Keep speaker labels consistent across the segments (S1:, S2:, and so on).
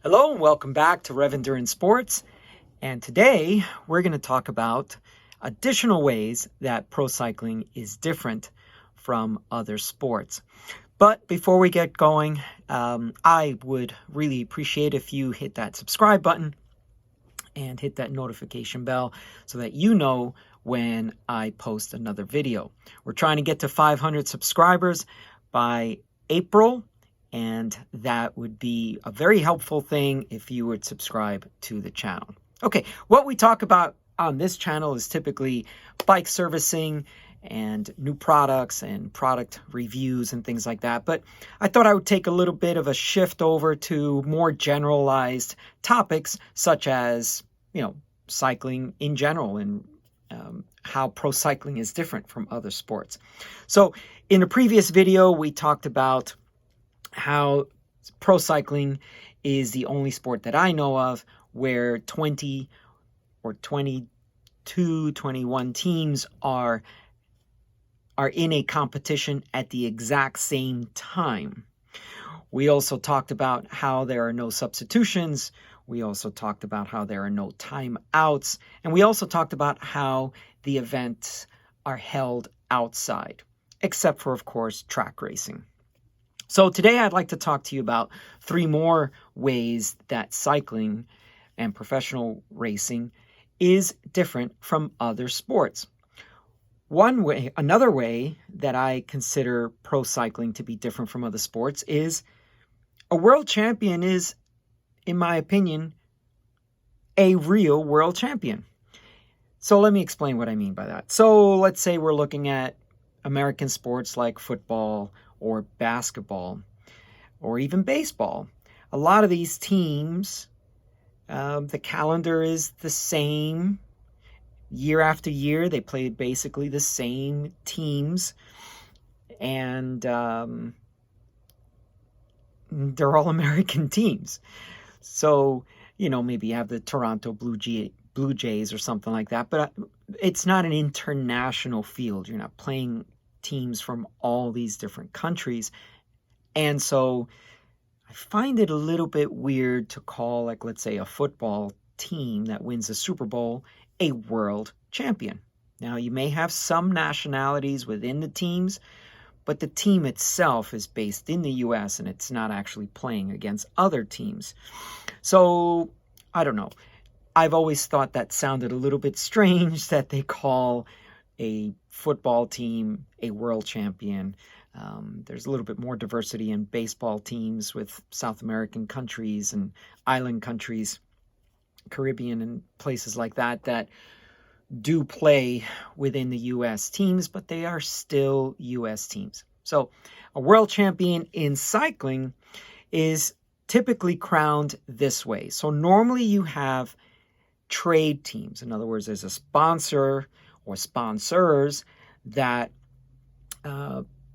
S1: Hello and welcome back to Rev Endurance Sports. And today we're going to talk about additional ways that pro cycling is different from other sports. But before we get going, I would really appreciate if you hit that subscribe button and hit that notification bell so that you know when I post another video. We're trying to get to 500 subscribers by April, and that would be a very helpful thing if you would subscribe to the channel. Okay, what we talk about on this channel is typically bike servicing and new products and product reviews and things like that. But I thought I would take a little bit of a shift over to more generalized topics such as, cycling in general and how pro cycling is different from other sports. So in a previous video, we talked about how pro cycling is the only sport that I know of where 20 or 22, 21 teams are in a competition at the exact same time. We also talked about how there are no substitutions. We also talked about how there are no timeouts. And we also talked about how the events are held outside, except for, of course, track racing. So today I'd like to talk to you about 3 more ways that cycling and professional racing is different from other sports. Another way that I consider pro cycling to be different from other sports is a world champion is, in my opinion, a real world champion. So let me explain what I mean by that. So let's say we're looking at American sports like football or basketball or even baseball. A lot of these teams, the calendar is the same. Year after year, they play basically the same teams, and they're all American teams. So, maybe you have the Toronto Blue Jays or something like that, but it's not an international field. You're not playing teams from all these different countries. And so I find it a little bit weird to call, like, let's say, a football team that wins the Super Bowl a world champion. Now, you may have some nationalities within the teams, but the team itself is based in the US and it's not actually playing against other teams. So, I don't know. I've always thought that sounded a little bit strange that they call a football team a world champion. There's a little bit more diversity in baseball teams with South American countries and island countries, Caribbean and places like that do play within the U.S. teams, but they are still U.S. teams. So a world champion in cycling is typically crowned this way. So normally you have trade teams. In other words, there's a sponsor or sponsors that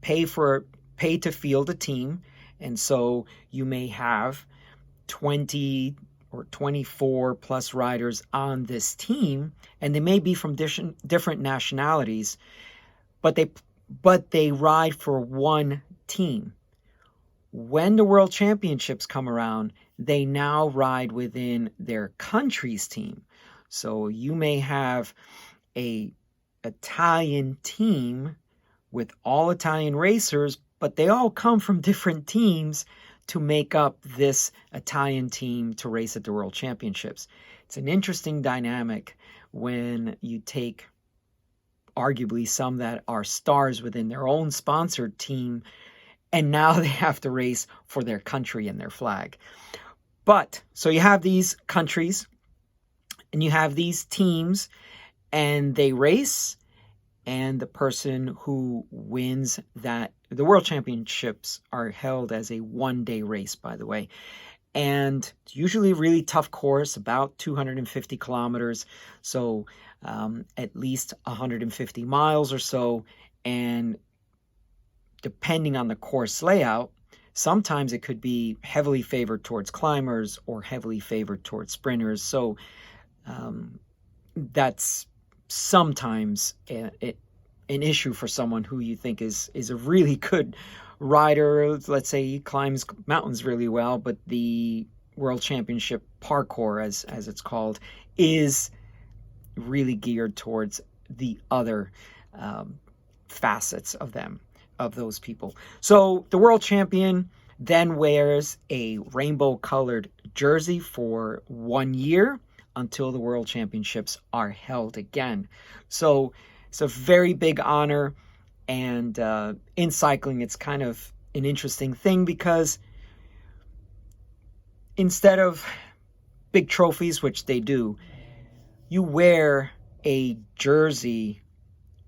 S1: pay to field a team. And so you may have 20 or 24 plus riders on this team, and they may be from different nationalities, but they ride for one team. When the World Championships come around, they now ride within their country's team. So you may have a Italian team with all Italian racers, but they all come from different teams to make up this Italian team to race at the World Championships. It's an interesting dynamic when you take arguably some that are stars within their own sponsored team, and now they have to race for their country and their flag. But, so you have these countries, and you have these teams, and they race, and the person who wins the World Championships are held as a one-day race, by the way. And it's usually a really tough course, about 250 kilometers, so at least 150 miles or so. And depending on the course layout, sometimes it could be heavily favored towards climbers or heavily favored towards sprinters. So that's sometimes an issue for someone who you think is a really good rider. Let's say he climbs mountains really well, but the World Championship parkour, as it's called, is really geared towards the other facets of those people. So the world champion then wears a rainbow colored jersey for 1 year until the world championships are held again. So it's a very big honor. And in cycling, it's kind of an interesting thing because instead of big trophies, which they do, you wear a jersey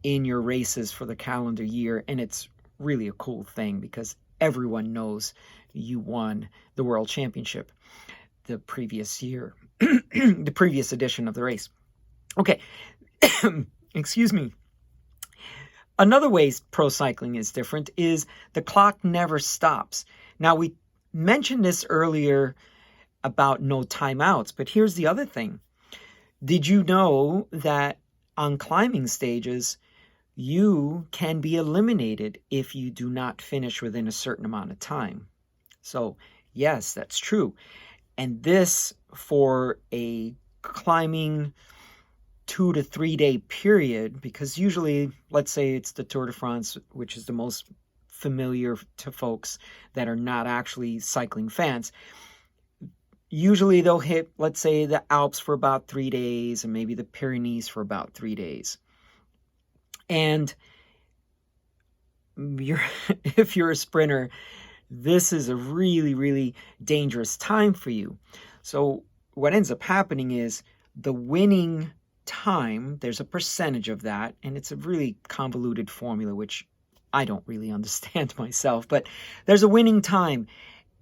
S1: in your races for the calendar year, and it's really a cool thing because everyone knows you won the world championship the previous year, the previous edition of the race. Okay, excuse me. Another way pro cycling is different is the clock never stops. Now, we mentioned this earlier about no timeouts, but here's the other thing. Did you know that on climbing stages, you can be eliminated if you do not finish within a certain amount of time? So, yes, that's true. And this for a climbing 2 to 3 day period, because usually, let's say it's the Tour de France, which is the most familiar to folks that are not actually cycling fans. Usually they'll hit, let's say, the Alps for about 3 days and maybe the Pyrenees for about 3 days. And if you're a sprinter, this is a really, really dangerous time for you. So what ends up happening is the winning time, there's a percentage of that, and it's a really convoluted formula, which I don't really understand myself, but there's a winning time.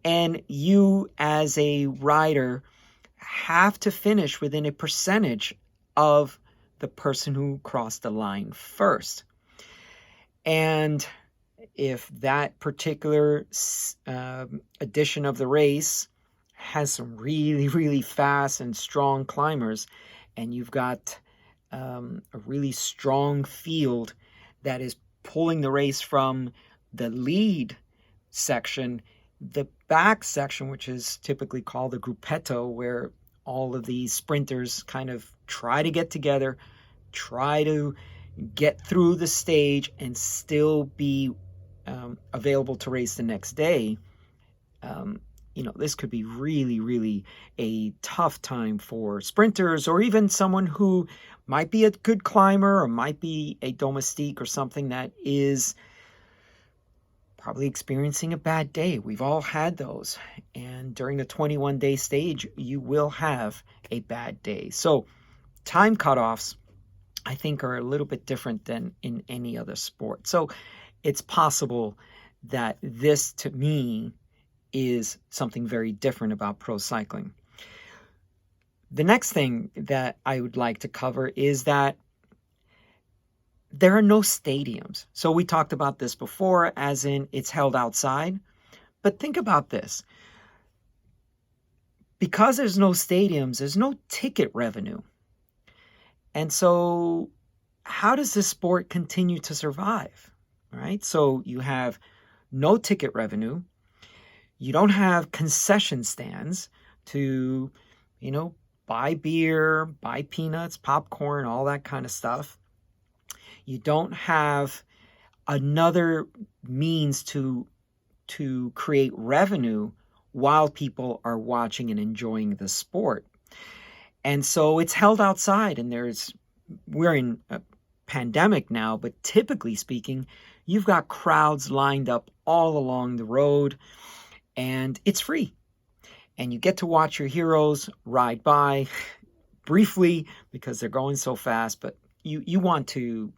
S1: And you, as a rider, have to finish within a percentage of the person who crossed the line first. And if that particular edition of the race has some really, really fast and strong climbers, and you've got a really strong field that is pulling the race from the lead section, the back section, which is typically called the gruppetto, where all of these sprinters kind of try to get together, try to get through the stage and still be available to race the next day. This could be really, really a tough time for sprinters, or even someone who might be a good climber or might be a domestique or something that is probably experiencing a bad day. We've all had those. And during the 21-day stage, you will have a bad day. So time cutoffs, I think, are a little bit different than in any other sport. So it's possible that this, to me, is something very different about pro cycling. The next thing that I would like to cover is that there are no stadiums. So we talked about this before, as in it's held outside. But think about this. Because there's no stadiums, there's no ticket revenue. And so how does this sport continue to survive? Right? So you have no ticket revenue. You don't have concession stands to, buy beer, buy peanuts, popcorn, all that kind of stuff. You don't have another means to create revenue while people are watching and enjoying the sport. And so it's held outside, and we're in a pandemic now, but typically speaking, you've got crowds lined up all along the road, and it's free. And you get to watch your heroes ride by briefly because they're going so fast, but you want to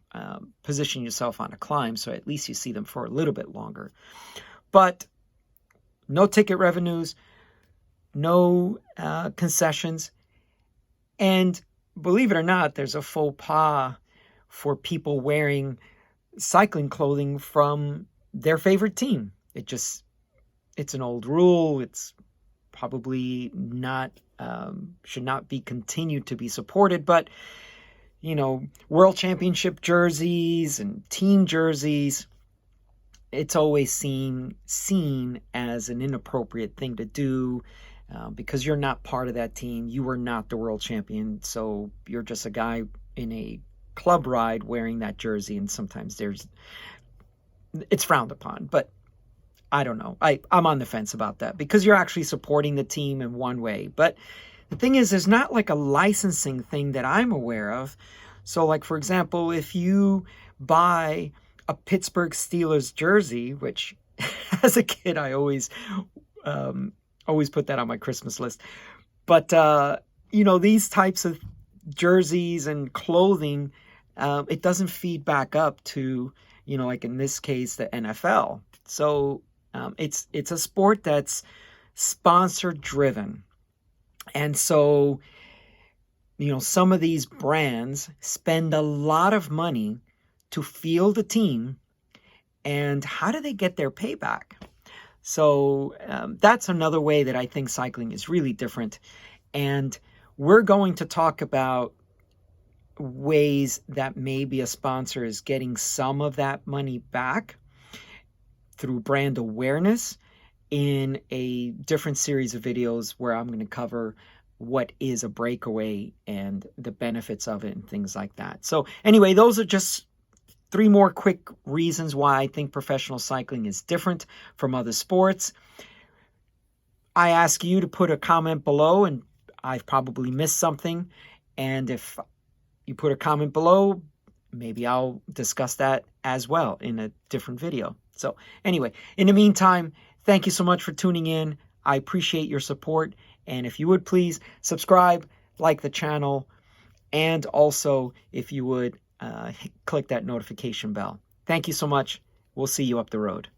S1: position yourself on a climb, so at least you see them for a little bit longer. But no ticket revenues, no concessions, and believe it or not, there's a faux pas for people wearing cycling clothing from their favorite team. It's an old rule. It's probably not, should not be continued to be supported, but world championship jerseys and team jerseys, it's always seen as an inappropriate thing to do, because you're not part of that team. You were not the world champion, so you're just a guy in a club ride wearing that jersey, and sometimes it's frowned upon. But I don't know. I'm on the fence about that because you're actually supporting the team in one way. But the thing is, there's not like a licensing thing that I'm aware of. So, like, for example, if you buy a Pittsburgh Steelers jersey, which as a kid I always put that on my Christmas list. But, these types of jerseys and clothing, it doesn't feed back up to, like in this case, the NFL. So it's a sport that's sponsor driven. And so, some of these brands spend a lot of money to field a team. And how do they get their payback? So that's another way that I think cycling is really different. And we're going to talk about ways that maybe a sponsor is getting some of that money back through brand awareness in a different series of videos where I'm going to cover what is a breakaway and the benefits of it and things like that. So anyway, those are just 3 more quick reasons why I think professional cycling is different from other sports. I ask you to put a comment below, and I've probably missed something. And if you put a comment below, maybe I'll discuss that as well in a different video. So anyway, in the meantime, thank you so much for tuning in. I appreciate your support. And if you would please subscribe, like the channel, and also if you would click that notification bell. Thank you so much. We'll see you up the road.